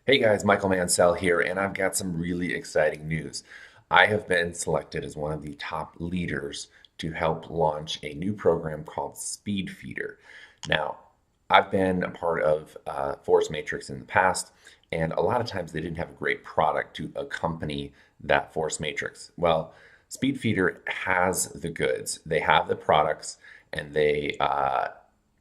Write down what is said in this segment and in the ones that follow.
Hey guys, Michael Mansell here, and I've got some really exciting news. I have been selected as one of the top leaders to help launch a new program called Speed Feeder. Now, I've been a part of Force Matrix in the past, and a lot of times they didn't have a great product to accompany that Force Matrix. Well, Speed Feeder has the goods, they have the products, and they are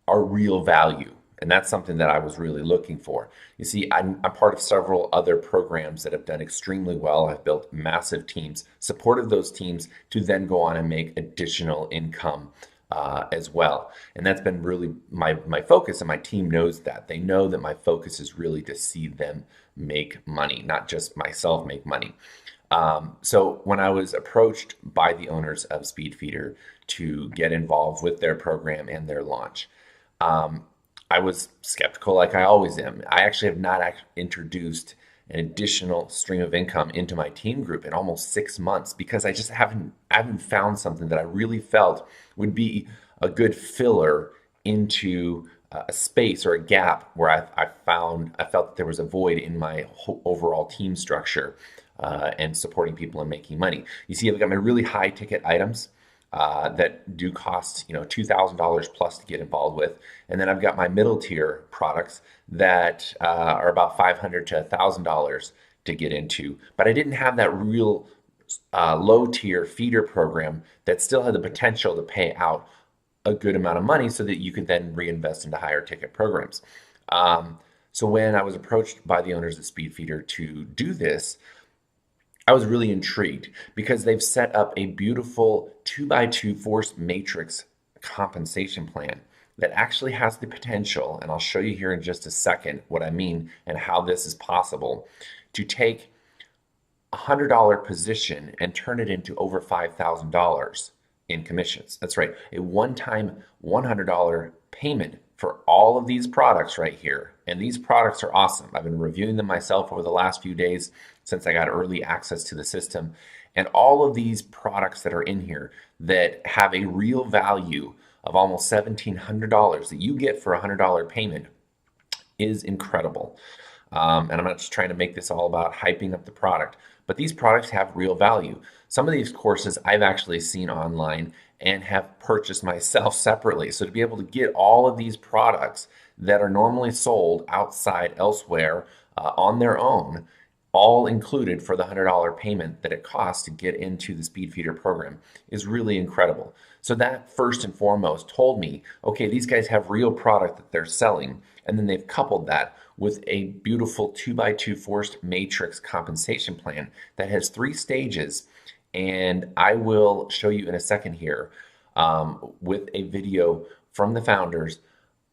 real value. And that's something that I was really looking for. You see, I'm part of several other programs that have done extremely well. I've built massive teams, supported those teams to then go on and make additional income as well. And that's been really my focus, and my team knows that. They know that my focus is really to see them make money, not just myself make money. So when I was approached by the owners of Speedfeeder to get involved with their program and their launch, um, I was skeptical, like I always am. I actually have not introduced an additional stream of income into my team group in almost 6 months because I haven't found something that I really felt would be a good filler into a space or a gap where I felt that there was a void in my overall team structure and supporting people and making money. You see, I've got my really high ticket items that do cost $2,000 plus to get involved with, and then I've got my middle tier products that are about $500 to $1,000 to get into. But I didn't have that real low tier feeder program that still had the potential to pay out a good amount of money so that you could then reinvest into higher ticket programs. So when I was approached by the owners of Speedfeeder to do this, I was really intrigued because they've set up a beautiful 2x2 force matrix compensation plan that actually has the potential, and I'll show you here in just a second what I mean and how this is possible, to take a $100 position and turn it into over $5,000 in commissions. That's right, a one-time $100 payment for all of these products right here. And these products are awesome. I've been reviewing them myself over the last few days since I got early access to the system. And all of these products that are in here that have a real value of almost $1,700 that you get for a $100 payment is incredible. And I'm not just trying to make this all about hyping up the product, but these products have real value. Some of these courses I've actually seen online and have purchased myself separately. So to be able to get all of these products that are normally sold outside elsewhere on their own, all included for the $100 payment that it costs to get into the Speedfeeder program, is really incredible. So that first and foremost told me, okay, these guys have real product that they're selling, and then they've coupled that with a beautiful 2x2 forced matrix compensation plan that has 3 stages. And I will show you in a second here with a video from the founders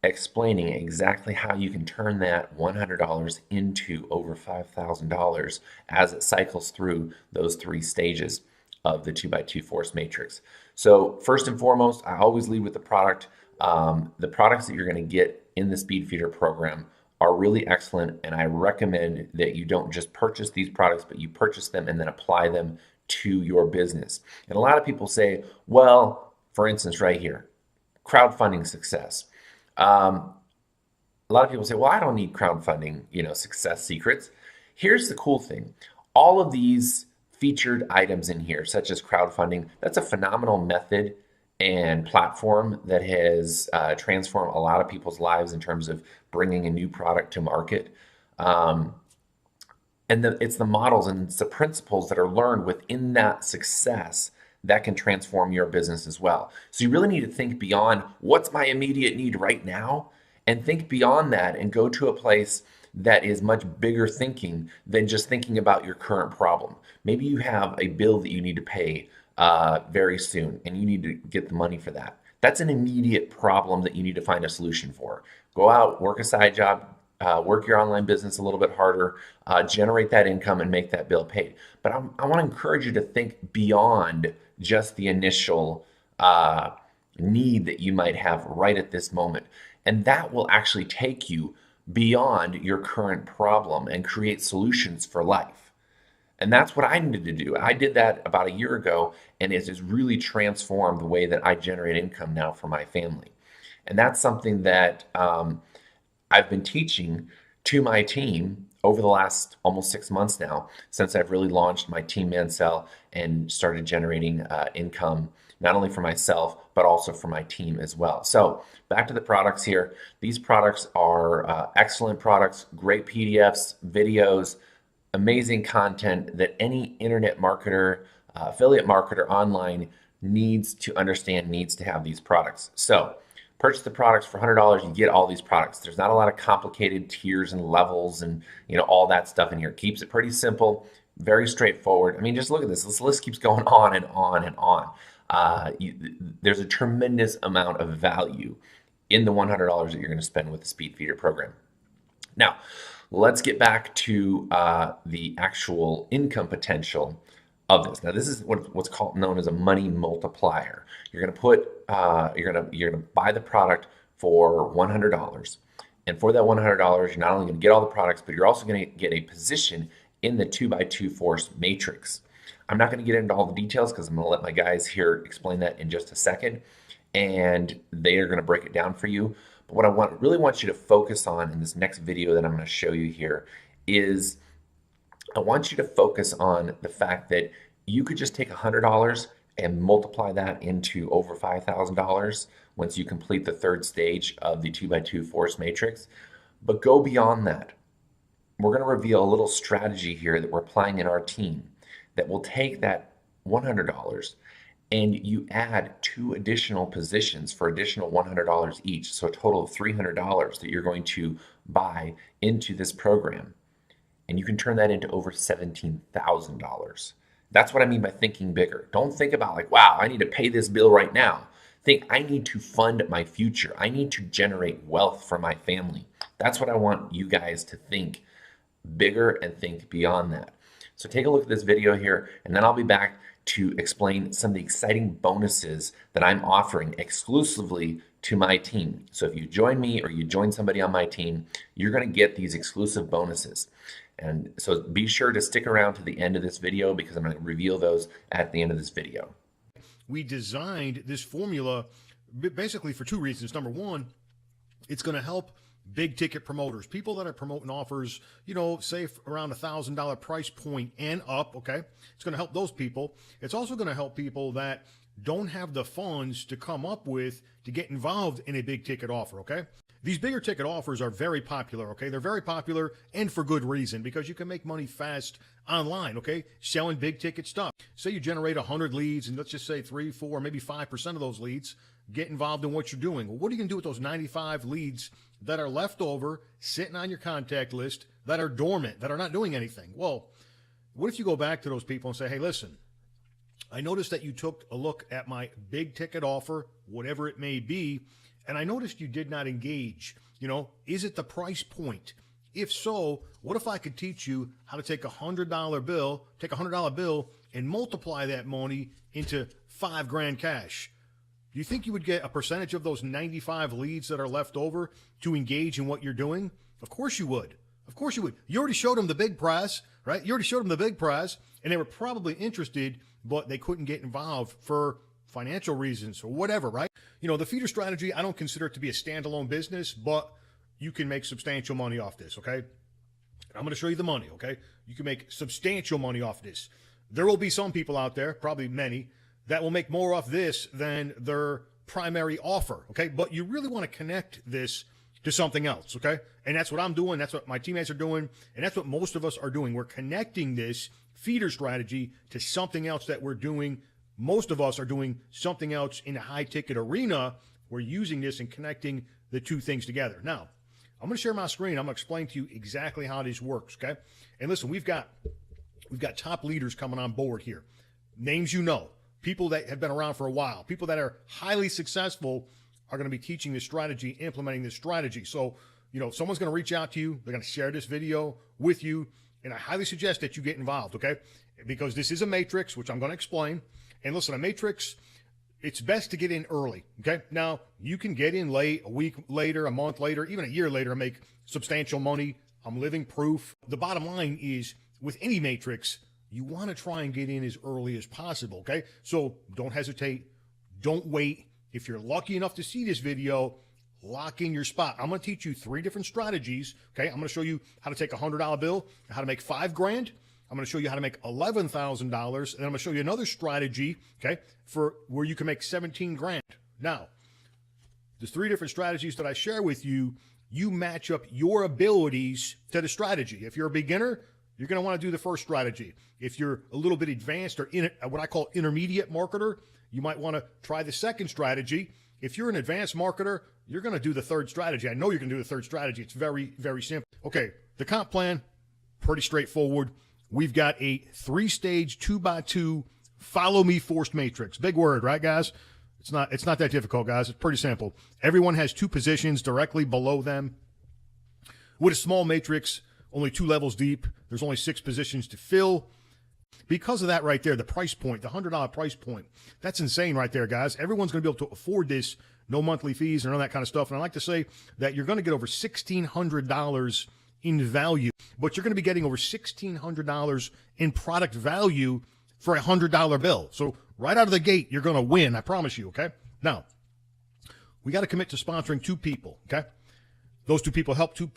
explaining exactly how you can turn that $100 into over $5,000 as it cycles through those 3 stages of the 2x2 force matrix. So first and foremost, I always lead with the product. The products that you're going to get in the Speed Feeder program are really excellent, and I recommend that you don't just purchase these products, but you purchase them and then apply them to your business. And a lot of people say, well, for instance, right here, crowdfunding success. A lot of people say, well, I don't need crowdfunding, success secrets. Here's the cool thing. All of these featured items in here, such as crowdfunding, that's a phenomenal method and platform that has transformed a lot of people's lives in terms of bringing a new product to market. It's the models and it's the principles that are learned within that success that can transform your business as well. So you really need to think beyond what's my immediate need right now, and think beyond that and go to a place that is much bigger thinking than just thinking about your current problem. Maybe you have a bill that you need to pay very soon and you need to get the money for that. That's an immediate problem that you need to find a solution for. Go out, work a side job, work your online business a little bit harder, generate that income and make that bill paid. But I want to encourage you to think beyond just the initial need that you might have right at this moment. And that will actually take you beyond your current problem and create solutions for life. And that's what I needed to do. I did that about a year ago, and it has really transformed the way that I generate income now for my family. And that's something that I've been teaching to my team over the last almost 6 months now, since I've really launched my Team Mansell and started generating income, not only for myself, but also for my team as well. So back to the products here. These products are excellent products, great PDFs, videos, amazing content that any internet marketer, affiliate marketer online needs to understand, needs to have these products. So purchase the products for $100, you get all these products. There's not a lot of complicated tiers and levels and all that stuff in here. Keeps it pretty simple, very straightforward. I mean, just look at this. This list keeps going on and on and on. There's a tremendous amount of value in the $100 that you're going to spend with the Speed Feeder program. Now, let's get back to the actual income potential of this. Now, this is what's called known as a money multiplier. You're going to put you're going to buy the product for $100, and for that $100, you're not only going to get all the products, but you're also going to get a position in the 2x2 force matrix. I'm not going to get into all the details because I'm going to let my guys here explain that in just a second, and they are going to break it down for you. But what I really want you to focus on in this next video that I'm going to show you here is I want you to focus on the fact that you could just take $100 and multiply that into over $5,000 once you complete the third stage of the 2x2 force matrix. But go beyond that. We're going to reveal a little strategy here that we're applying in our team that will take that $100 and you add 2 additional positions for additional $100 each. So a total of $300 that you're going to buy into this program. And you can turn that into over $17,000. That's what I mean by thinking bigger. Don't think about like, wow, I need to pay this bill right now. Think, I need to fund my future. I need to generate wealth for my family. That's what I want you guys to think bigger and think beyond that. So take a look at this video here, and then I'll be back to explain some of the exciting bonuses that I'm offering exclusively to my team. So if you join me or you join somebody on my team, you're going to get these exclusive bonuses. And so be sure to stick around to the end of this video because I'm going to reveal those at the end of this video. We designed this formula basically for 2 reasons. Number one, it's going to help big ticket promoters, people that are promoting offers, say around $1,000 price point and up. Okay. It's going to help those people. It's also going to help people that don't have the funds to come up with to get involved in a big ticket offer. Okay. These bigger ticket offers are very popular, okay? They're very popular and for good reason because you can make money fast online, okay? Selling big ticket stuff. Say you generate 100 leads and let's just say 3, 4, maybe 5% of those leads get involved in what you're doing. Well, what are you going to do with those 95 leads that are left over, sitting on your contact list, that are dormant, that are not doing anything? Well, what if you go back to those people and say, hey, listen, I noticed that you took a look at my big ticket offer, whatever it may be, and I noticed you did not engage. Is it the price point? If so, what if I could teach you how to take a $100 bill and multiply that money into $5,000 cash? Do you think you would get a percentage of those 95 leads that are left over to engage in what you're doing? Of course you would. Of course you would. You already showed them the big prize, right? You already showed them the big prize, and they were probably interested, but they couldn't get involved for financial reasons or whatever, right? The feeder strategy, I don't consider it to be a standalone business, but you can make substantial money off this, okay? I'm going to show you the money, okay? You can make substantial money off this. There will be some people out there, probably many, that will make more off this than their primary offer, okay? But you really want to connect this to something else, okay? And that's what I'm doing. That's what my teammates are doing. And that's what most of us are doing. We're connecting this feeder strategy to something else that we're doing. Most of us are doing something else in the high ticket arena. We're using this and connecting the 2 things together. Now, I'm going to share my screen. I'm going to explain to you exactly how this works, okay? And listen, we've got top leaders coming on board here. Names people that have been around for a while, people that are highly successful are going to be teaching this strategy, implementing this strategy. So, someone's going to reach out to you. They're going to share this video with you, and I highly suggest that you get involved, okay? Because this is a matrix, which I'm going to explain. And listen, a matrix, it's best to get in early, okay? Now, you can get in late, a week later, a month later, even a year later, and make substantial money. I'm living proof. The bottom line is, with any matrix, you want to try and get in as early as possible, okay? So don't hesitate. Don't wait. If you're lucky enough to see this video, lock in your spot. I'm going to teach you 3 different strategies. Okay. I'm going to show you how to take a $100 bill, how to make $5,000. I'm going to show you how to make $11,000. And then I'm going to show you another strategy, okay, for where you can make 17 grand. Now, the 3 different strategies that I share with you, you match up your abilities to the strategy. If you're a beginner, you're going to want to do the first strategy. If you're a little bit advanced or in what I call intermediate marketer, you might want to try the second strategy. If you're an advanced marketer, you're going to do the third strategy. I know you can do the third strategy. It's very, very simple. Okay, the comp plan, pretty straightforward. We've got a 3-stage 2x2 follow me forced matrix. Big word, right, guys? It's not that difficult, guys. It's pretty simple. Everyone has 2 positions directly below them. With a small matrix, only 2 levels deep, there's only 6 positions to fill. Because of that right there, the price point, the $100 price point, that's insane right there, guys. Everyone's going to be able to afford this, no monthly fees and all that kind of stuff. And I like to say that you're going to get over $1,600 in value, but you're going to be getting over $1,600 in product value for a $100 bill. So right out of the gate, you're going to win. I promise you. Okay. Now we got to commit to sponsoring 2 people. Okay. Those 2 people help 2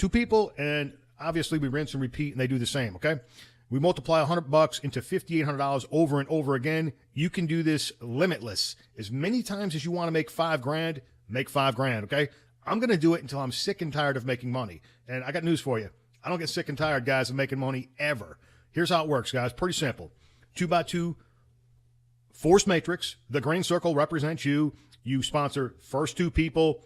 people. And obviously we rinse and repeat and they do the same. Okay. We multiply $100 into $5,800 over and over again. You can do this limitless. As many times as you want to make $5,000, make $5,000. Okay. I'm going to do it until I'm sick and tired of making money. And I got news for you. I don't get sick and tired, guys, of making money ever. Here's how it works, guys. Pretty simple. 2x2 force matrix. The green circle represents you. You sponsor first 2 people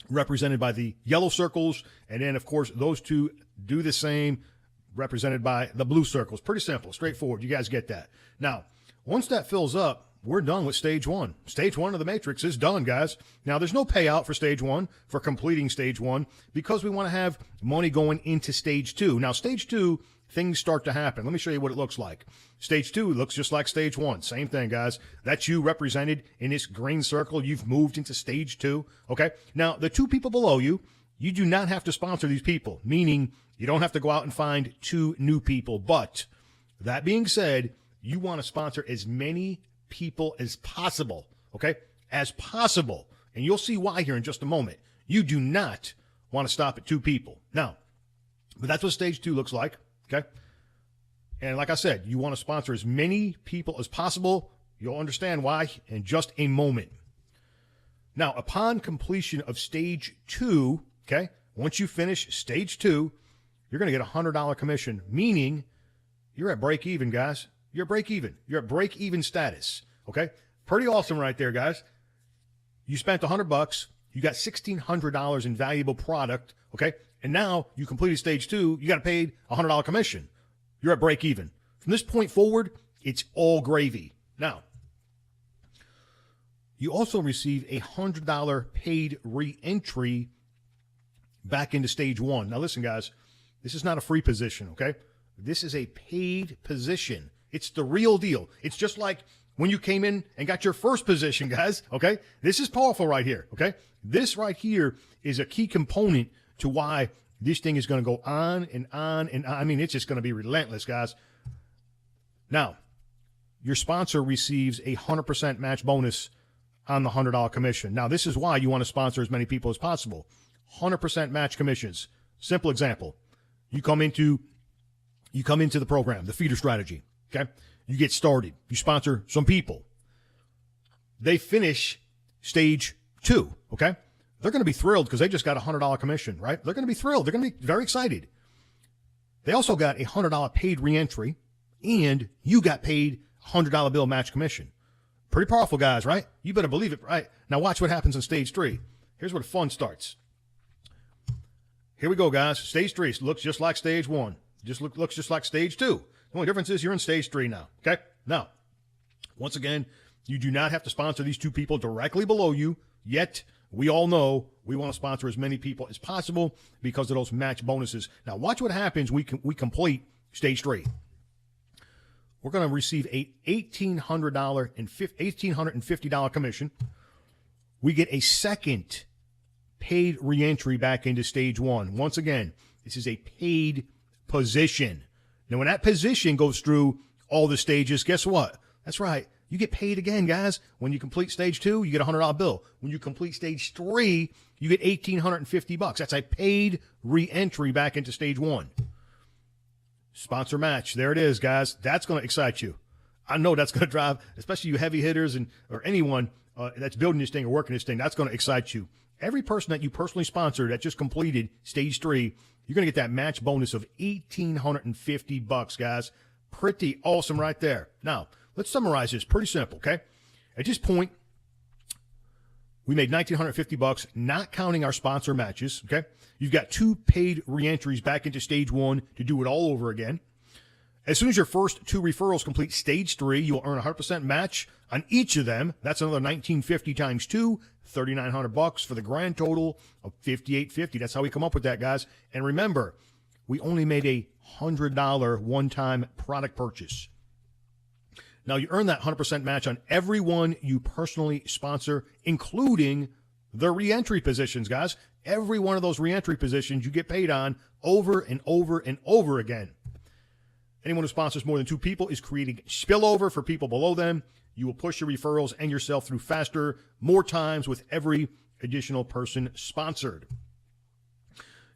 represented by the yellow circles. And then, of course, those 2 do the same, represented by the blue circles. Pretty simple, straightforward. You guys get that. Now, once that fills up, we're done with stage 1. Stage 1 of the matrix is done, guys. Now, there's no payout for stage 1 for completing stage 1 because we want to have money going into stage 2. Now, stage 2, things start to happen. Let me show you what it looks like. Stage 2 looks just like stage 1. Same thing, guys. That's you represented in this green circle. You've moved into stage 2. Okay. Now, the 2 people below you, you do not have to sponsor these people, meaning you don't have to go out and find 2 new people. But that being said, you want to sponsor as many people as possible. Okay. As possible. And you'll see why here in just a moment. You do not want to stop at 2 people. Now, but that's what stage 2 looks like. Okay. And like I said, you want to sponsor as many people as possible. You'll understand why in just a moment. Now, upon completion of stage 2, okay, once you finish stage 2, you're going to get a $100 commission, meaning you're at break even, guys. You're break even. You're at break even status. Okay. Pretty awesome right there, guys. You spent $100. You got $1,600 in valuable product. Okay. And now you completed stage 2. You got paid a $100 commission. You're at break even. From this point forward, it's all gravy. Now, you also receive a $100 paid re-entry back into stage 1. Now, listen, guys, this is not a free position. Okay. This is a paid position. It's the real deal. It's just like when you came in and got your first position, guys. Okay. This is powerful right here. Okay. This right here is a key component to why this thing is going to go on and on and on. I mean, it's just going to be relentless, guys. Now, your sponsor receives a 100% match bonus on the $100 commission. Now, this is why you want to sponsor as many people as possible. 100% match commissions. Simple example. You come into the program, the feeder strategy. Okay. You get started. You sponsor some people. They finish stage 2. Okay. They're going to be thrilled because they just got a $100 commission, right? They're going to be thrilled. They're going to be very excited. They also got a $100 paid reentry, and you got paid $100 bill match commission. Pretty powerful, guys, right? You better believe it, right? Now watch what happens in stage 3. Here's where the fun starts. Here we go, guys. Stage 3 looks just like stage 1. Looks just like stage 2. The only difference is you're in stage 3 now. Okay. Now, once again, you do not have to sponsor these 2 people directly below you yet. We all know we want to sponsor as many people as possible because of those match bonuses. Now, watch what happens. We complete stage 3. We're going to receive a $1,850 commission. We get a second paid reentry back into stage 1. Once again, this is a paid position. Now, when that position goes through all the stages, guess what? That's right. you get paid again, guys. When you complete stage 2, you get a $100 bill. When you complete stage 3, you get $1,850. That's a paid re-entry back into stage 1. Sponsor match. There it is, guys. That's going to excite you. I know that's going to drive, especially you heavy hitters or anyone that's building this thing or working this thing, that's going to excite you. Every person that you personally sponsor that just completed stage 3, you're going to get that match bonus of $1,850, guys. Pretty awesome right there. Now, let's summarize this. Pretty simple, okay? At this point, we made $1,950, not counting our sponsor matches, okay? You've got 2 paid reentries back into stage 1 to do it all over again. As soon as your first 2 referrals complete stage 3, you'll earn a 100% match on each of them. That's another $1,950 times 2, $3,900 for the grand total of $5,850. That's how we come up with that, guys. And remember, we only made a $100 one-time product purchase. Now, you earn that 100% match on everyone you personally sponsor, including the reentry positions, guys. Every one of those reentry positions you get paid on over and over and over again. Anyone who sponsors more than 2 people is creating spillover for people below them. You will push your referrals and yourself through faster, more times with every additional person sponsored.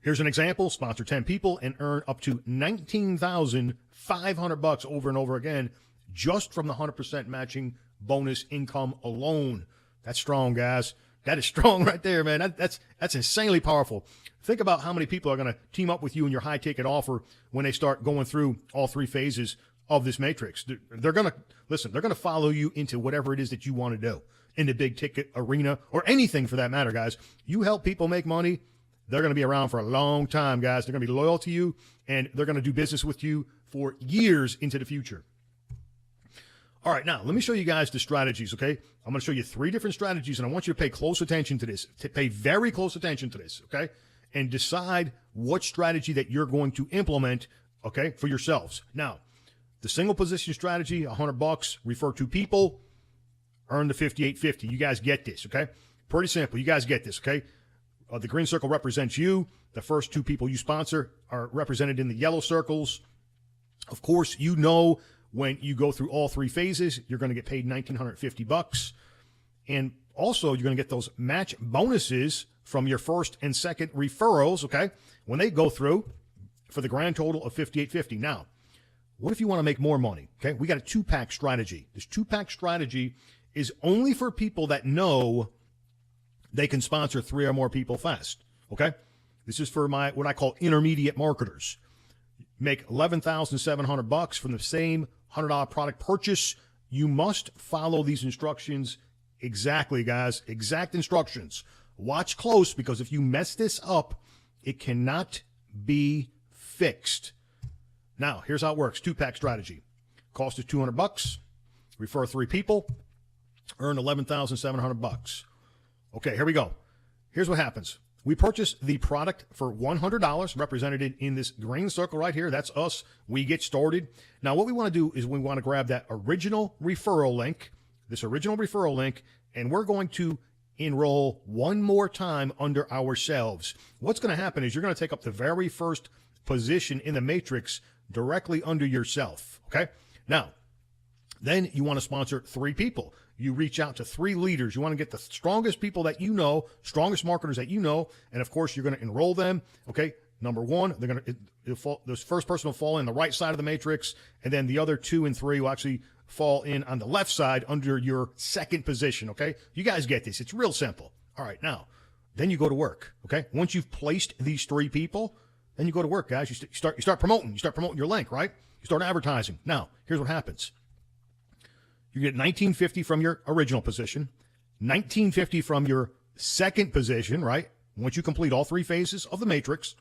Here's an example. Sponsor 10 people and earn up to $19,500 over and over again just from the 100% matching bonus income alone. That's strong, guys. That is strong right there, man. That's insanely powerful. Think about how many people are going to team up with you in your high-ticket offer when they start going through all 3 phases of this matrix. They're going to, listen, they're going to follow you into whatever it is that you want to do in the big-ticket arena or anything for that matter, guys. You help people make money, they're going to be around for a long time, guys. They're going to be loyal to you, and they're going to do business with you for years into the future. All right, now, let me show you guys the strategies, okay? I'm going to show you 3 different strategies, and I want you to pay close attention to this. Pay very close attention to this, okay? And decide what strategy that you're going to implement, okay, for yourselves. Now, the single position strategy, $100, refer 2 people, earn the $5,850. You guys get this, okay? Pretty simple. You guys get this, okay? The green circle represents you. The first 2 people you sponsor are represented in the yellow circles. Of course, you know when you go through all 3 phases, you're going to get paid $1,950. And also, you're going to get those match bonuses from your first and second referrals, okay, when they go through for the grand total of $5,850. Now, what if you want to make more money? Okay, we got a 2-pack strategy. This 2-pack strategy is only for people that know they can sponsor 3 or more people fast, okay? This is for my what I call intermediate marketers. Make $11,700 from the same $100 product purchase. You must follow these instructions exactly, guys. Exact instructions. Watch close, because if you mess this up, it cannot be fixed. Now, here's how it works. 2-pack strategy. Cost is $200. Refer 3 people. Earn $11,700. Okay, here we go. Here's what happens. We purchase the product for $100, represented in this green circle right here. That's us. We get started. Now, what we want to do is we want to grab that original referral link, and we're going to enroll one more time under ourselves. What's going to happen is you're going to take up the very first position in the matrix directly under yourself, okay? Now, then you want to sponsor 3 people. You reach out to 3 leaders. You want to get the strongest people that you know, strongest marketers that you know, and of course, you're going to enroll them, okay? Number 1, they're going to, this first person will fall in the right side of the matrix, and then the other 2 and 3 will actually fall in on the left side under your second position, okay? You guys get this. It's real simple. All right, now, then you go to work, okay? Once you've placed these 3 people, then you go to work, guys. You start promoting. You start promoting your link, right? You start advertising. Now, here's what happens. You get $1,950 from your original position, $1,950 from your second position, right? Once you complete all 3 phases of the matrix,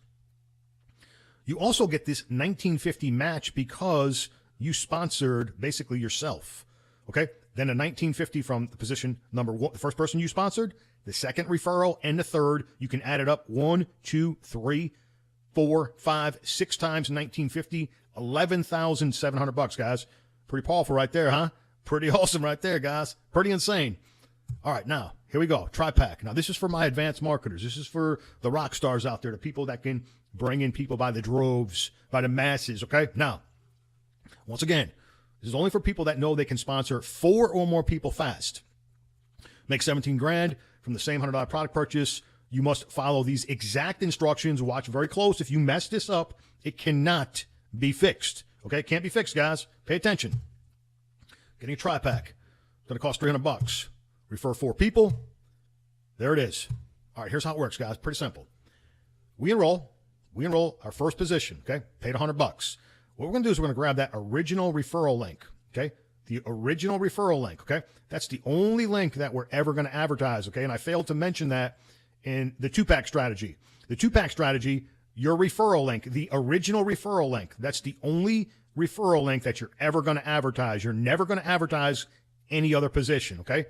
you also get this $1,950 match because you sponsored basically yourself, okay? Then a $1,950 from the position number 1, the first person you sponsored, the second referral, and the third. You can add it up 1, 2, 3, 4, 5, 6 times $1,950, $11,700, guys. Pretty powerful right there, huh? Pretty awesome right there, guys. Pretty insane. All right, now, here we go. Tri-pack. Now, this is for my advanced marketers. This is for the rock stars out there, the people that can bring in people by the droves, by the masses, okay? Now, once again, This is only for people that know they can sponsor 4 or more people fast. Make 17 grand from the same $100 product purchase. You must follow these exact instructions. Watch very close. If you mess this up, it cannot be fixed. Okay, it can't be fixed, guys. Pay attention. Getting a tri-pack. It's going to cost $300. Refer 4 people. There it is. All right, here's how it works, guys. Pretty simple. We enroll our first position. Okay, paid $100. What we're going to do is we're going to grab that original referral link. Okay, the original referral link. Okay, that's the only link that we're ever going to advertise. Okay, and I failed to mention that in the 2-pack strategy. The 2-pack strategy, your referral link, the original referral link, that's the only referral link that you're ever going to advertise. You're never going to advertise any other position, okay?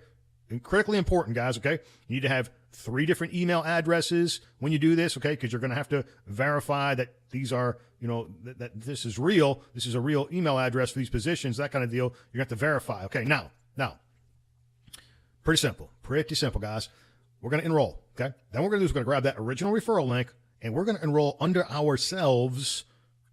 And critically important, guys, okay? You need to have 3 different email addresses when you do this, okay? Because you're going to have to verify that these are, that this is real. This is a real email address for these positions, that kind of deal. You're going to have to verify. Okay, now, pretty simple, guys. We're going to enroll, okay? Then what we're going to do is we're going to grab that original referral link, and we're going to enroll under ourselves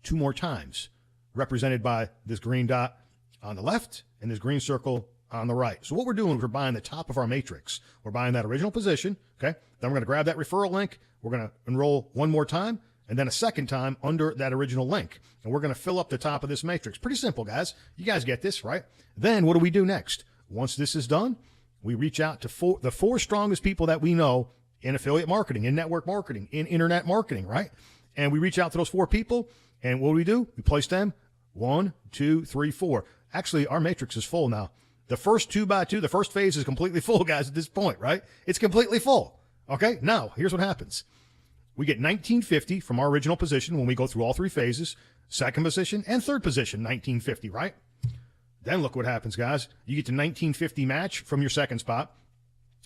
2 more times, represented by this green dot on the left and this green circle on the right. So what we're doing is we're buying the top of our matrix. We're buying that original position, okay? Then we're going to grab that referral link. We're going to enroll 1 more time and then a second time under that original link. And we're going to fill up the top of this matrix. Pretty simple, guys. You guys get this, right? Then what do we do next? Once this is done, we reach out to the 4 strongest people that we know in affiliate marketing, in network marketing, in internet marketing, right? And we reach out to those 4 people, and what do? We place them 1, 2, 3, 4. Actually, our matrix is full now. The first 2x2, the first phase is completely full, guys, at this point, right? It's completely full. Okay, now here's what happens. We get 1950 from our original position when we go through all 3 phases, second position and third position, 1950, right? Then look what happens, guys. You get to 1950 match from your second spot,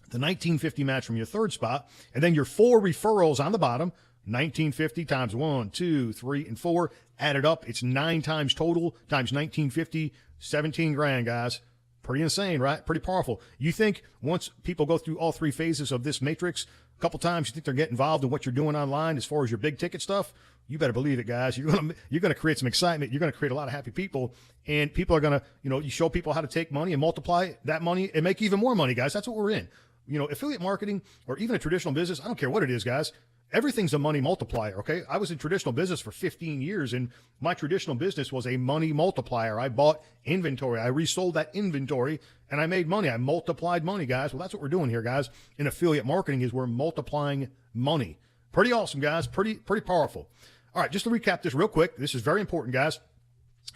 the 1950 match from your third spot, and then your 4 referrals on the bottom, 1950 times 1, 2, 3, and 4. Added up, it's 9 times total times 1950, 17 grand, guys. Pretty insane, right? Pretty powerful. You think once people go through all 3 phases of this matrix a couple times, you think they're getting involved in what you're doing online as far as your big ticket stuff? You better believe it, guys. You're gonna create some excitement. You're gonna create a lot of happy people, and people are gonna, you show people how to take money and multiply that money and make even more money, guys. That's what we're in. Affiliate marketing or even a traditional business, I don't care what it is, guys. Everything's a money multiplier, okay? I was in traditional business for 15 years, and my traditional business was a money multiplier. I bought inventory. I resold that inventory, and I made money. I multiplied money, guys. Well, that's what we're doing here, guys. In affiliate marketing is we're multiplying money. Pretty awesome, guys. Pretty powerful. All right, just to recap this real quick. This is very important, guys.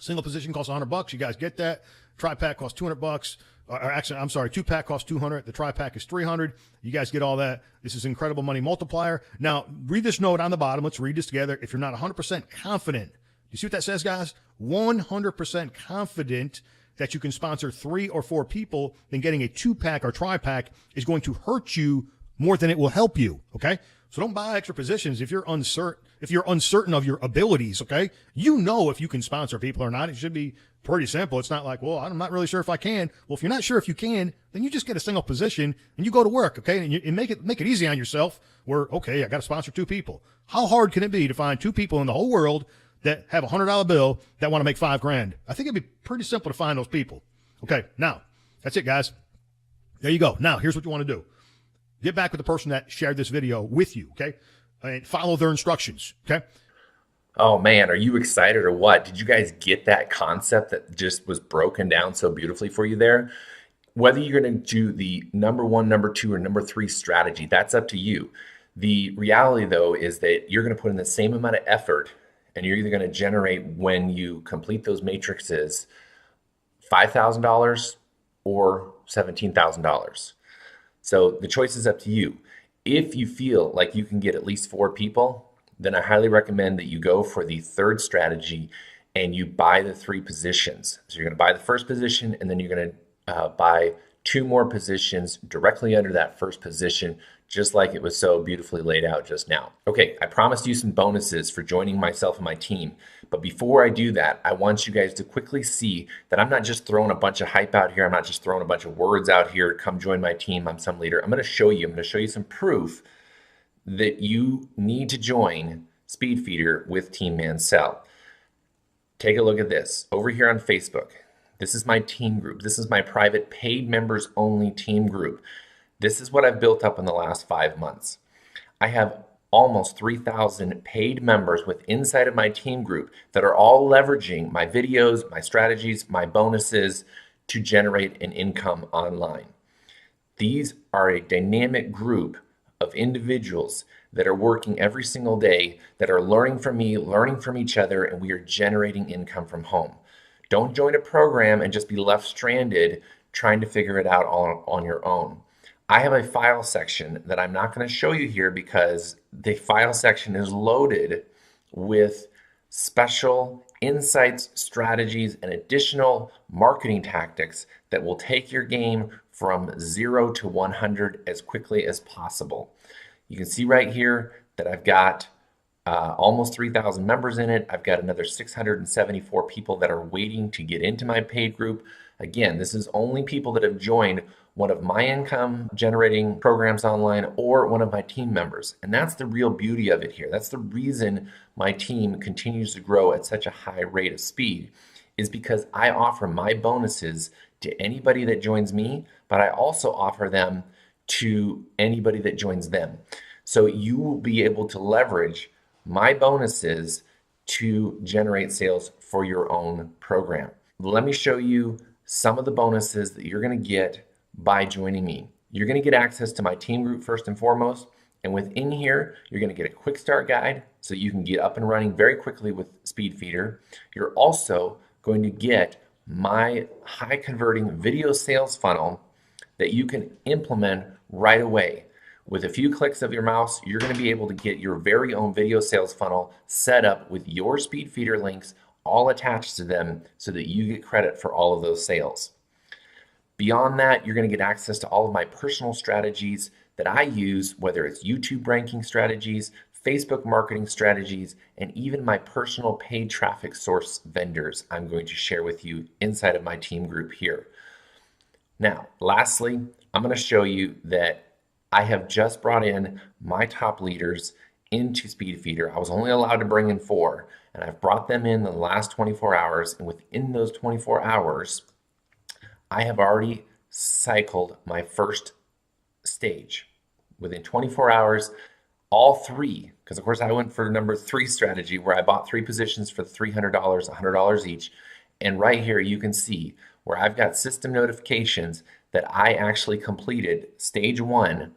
Single position costs $100. You guys get that. Tri-pack costs $200. Actually, I'm sorry, 2-pack costs $200. The tri-pack is $300. You guys get all that. This is incredible money multiplier. Now, read this note on the bottom. Let's read this together. If you're not 100% confident, you see what that says, guys? 100% confident that you can sponsor 3 or 4 people, then getting a 2-pack or tri-pack is going to hurt you more than it will help you. Okay, so don't buy extra positions if you're uncertain. If you're uncertain of your abilities, okay, if you can sponsor people or not. It should be pretty simple. It's not like, well, I'm not really sure if I can. Well, if you're not sure if you can, then you just get a single position and you go to work, okay, and make it easy on yourself. Where, okay, I got to sponsor 2 people. How hard can it be to find 2 people in the whole world that have a $100 bill that want to make $5 grand? I think it'd be pretty simple to find those people. Okay, now that's it, guys. There you go. Now here's what you want to do. Get back with the person that shared this video with you, okay? And follow their instructions, okay? Oh man, are you excited or what? Did you guys get that concept that just was broken down so beautifully for you there? Whether you're going to do the number 1, number 2, or number 3 strategy, that's up to you. The reality though is that you're going to put in the same amount of effort, and you're either going to generate, when you complete those matrices, $5,000 or $17,000. So the choice is up to you. If you feel like you can get at least 4 people, then I highly recommend that you go for the 3rd strategy and you buy the 3 positions. So you're going to buy the first position, and then you're going to buy 2 more positions directly under that first position, just like it was so beautifully laid out just now. Okay, I promised you some bonuses for joining myself and my team. But before I do that, I want you guys to quickly see that I'm not just throwing a bunch of hype out here. I'm not just throwing a bunch of words out here. Come join my team. I'm some leader. I'm going to show you some proof that you need to join Speedfeeder with Team Mansell. Take a look at this. Over here on Facebook, This is my team group. This is my private paid members only team group. This is what I've built up in the last 5 months. I have almost 3,000 paid members with inside of my team group that are all leveraging my videos, my strategies, my bonuses to generate an income online. These are a dynamic group of individuals that are working every single day, that are learning from me, learning from each other, and we are generating income from home. Don't join a program and just be left stranded trying to figure it out on your own. I have a file section that I'm not going to show you here because the file section is loaded with special insights, strategies, and additional marketing tactics that will take your game from 0 to 100 as quickly as possible. You can see right here that I've got almost 3,000 members in it. I've got another 674 people that are waiting to get into my paid group. Again, this is only people that have joined one of my income generating programs online or one of my team members. And that's the real beauty of it here. That's the reason my team continues to grow at such a high rate of speed, is because I offer my bonuses to anybody that joins me, but I also offer them to anybody that joins them. So you will be able to leverage my bonuses to generate sales for your own program. Let me show you some of the bonuses that you're going to get by joining me. You're going to get access to my team group first and foremost. And within here, you're going to get a quick start guide so you can get up and running very quickly with SpeedFeeder. You're also going to get my high converting video sales funnel that you can implement right away. With a few clicks of your mouse, you're going to be able to get your very own video sales funnel set up with your SpeedFeeder links all attached to them so that you get credit for all of those sales. Beyond that, you're going to get access to all of my personal strategies that I use, whether it's YouTube ranking strategies, Facebook marketing strategies, and even my personal paid traffic source vendors I'm going to share with you inside of my team group here. Now, lastly, I'm going to show you that I have just brought in my top leaders into SpeedFeeder. I was only allowed to bring in 4, and I've brought them in the last 24 hours. And within those 24 hours, I have already cycled my first stage. Within 24 hours, all 3, because of course I went for number 3 strategy where I bought 3 positions for $300, $100 each. And right here you can see where I've got system notifications that I actually completed stage 1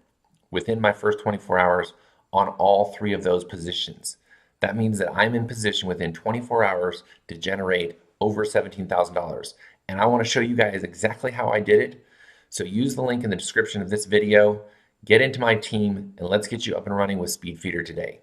within my first 24 hours on all 3 of those positions. That means that I'm in position within 24 hours to generate over $17,000. And I want to show you guys exactly how I did it. So use the link in the description of this video, get into my team, and let's get you up and running with SpeedFeeder today.